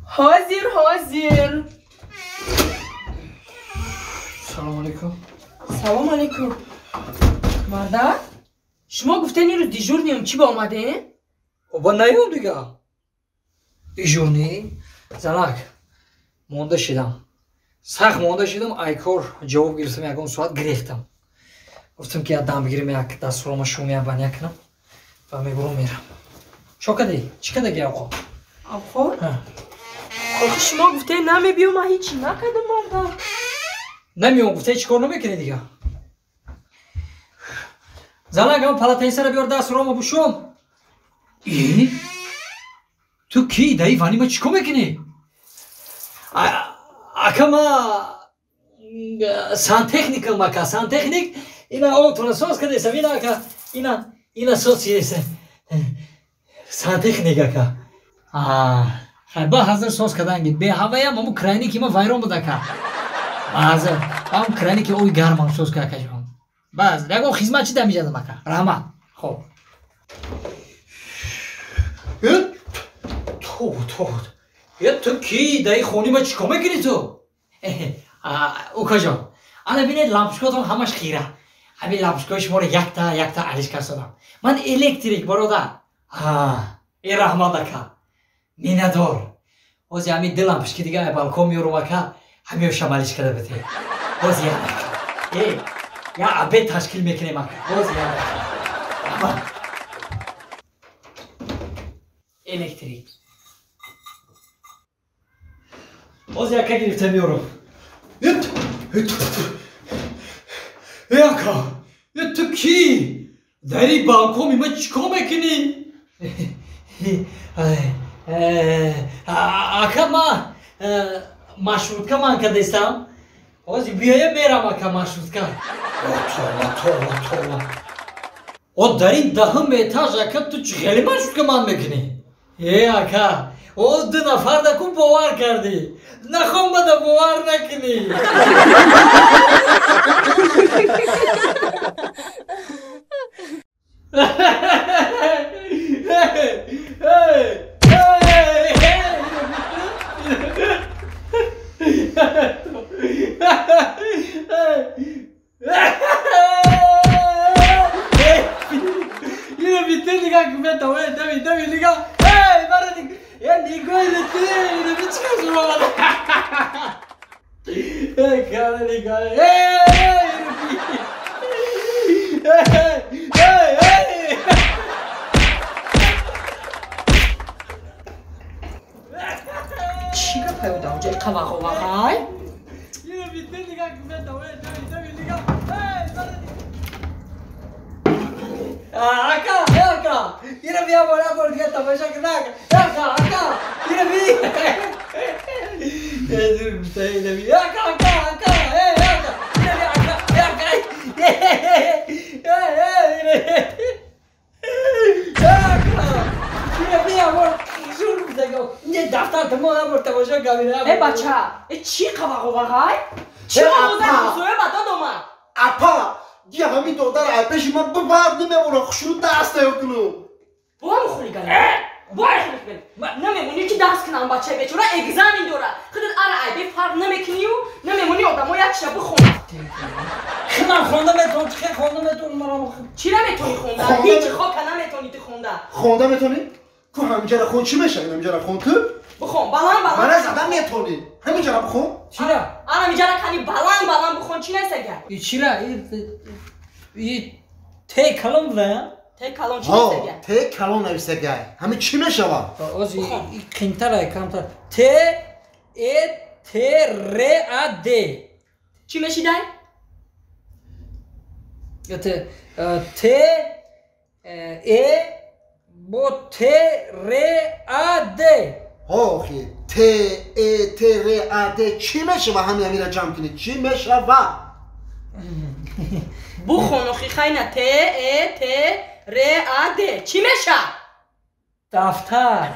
حاضر حاضر. سلام علیکم. سلام علیکم. مردا شما گفتین این روز دیجور میام چی با اومده؟ با نیام دیگه. دیجور نی؟ زنک مونده شدم. سخت مونده شدم ایکور جواب گرفتم یکم ساعت گرفتم. گفتم که دام بگیرم یک دستورم شوم یک بانیا کنم و میبرم میرم. چو کدی؟ چی کدی آقا؟ آقا؟ آخه شما گفتین نمیبیام من هیچی نکردم مردا. نمیام گفته چی کار نمیکنی دیگه. زنک هم پلاتین سر بیار دستورم بشوم. ای؟ تو کی دایی وانی ما چی کار میکنی؟ اکما سانتکنیک ماکا سانتکنیک اینا اوتون سوس کدی سوینا کا اینا سوسیه سانتکنیک کا با hazır sos kadangi be havaya mamu krani ki ma vayron bu daka hazır am krani ki oy garman sos ka kajam baz lego xizmatçı demeyeceğim maka rahman xo'p تو تو کی دایی خونی ما چیکار میکنی تو؟ اوکا جان الان ببینید لامپشکاتون همش خیره همین لامپشکای شما رو یک تا علیش کردم من الکتریک برادر این رحمت دکا میندار واسه همین دل لامپشکی دیگه بالکن میارم اکا همین شمالش کرده بته واسه یه یا عبید تشکیل میکنیم اکا واسه رحمت الکتریک واسه یکا گرفته میارم یکا تو کی؟ داری بالکن میمه چیکار میکنی؟ اکا ما مشروط که من کدیستم واسه بیایه میرم اکا مشروط که تولا او دارین دهم ایتاج اکا تو چخیلی مشروط که من میکنی؟ اکا او دو نفر دکو باور کردی نخوام بده باور نکنی Yine bitti diga küme tavaya tabii diga. Hey bana diga. Ya Niko bitti. Yine bir çıkarsın bana. Hey kana diga. Hey. چیکار پیدا اونجا کواخو واقعا؟ Yine bitti diga küme tavaya tabii diga. Hey bana diga. Aka, yine bir abone ol diye tamaşa kınak. Aka, yine bir. Dur bir tane bir. Aka, hey aka, yine bir aka. Yine bir abone. Şunu bir tane. Ne daftar tamam abone tamaşa kabine. بچه چی کواخو واقعا؟ چی موزه موزه بتا دوما؟ اپا دیگه همین دختر اپش من ببرد نمیمونه خشونو دست نکنو با هم خوری کنی با هم خوری کنی نمیمونی که دست کنم بچه بیچاره اگزامین دوره خودت اره عیبه فرق نمیکنی و نمیمونی آدم ها یک شب بخونم من خوندم اتون چه خوندم اتون مرا چی نمیتونی خونده؟ هیچی خواه که نمیتونی تی خونده خونده میتونی؟ که همینجا خون چی میشه؟ همینجا خون تو؟ بخون بلند من زدن میتونی همینجا بخون؟ چرا؟ آره میجاره کنی بلند بخون چی نسته ای چرا؟ ای ته کلام بوده؟ ته کلام چی نسته ته کلام نویسته گه همین چی میشه با؟ آزی کمتره کمتر ته ای ته ر ا د چی میشیدن؟ ته ای با ته ر ا د آخی ته ای ته ر ا د چی میشه با همین را جمع کنی چی میشه با؟ بخون اخی خیلی ته ای ته ر ا د چی میشه؟ دفتر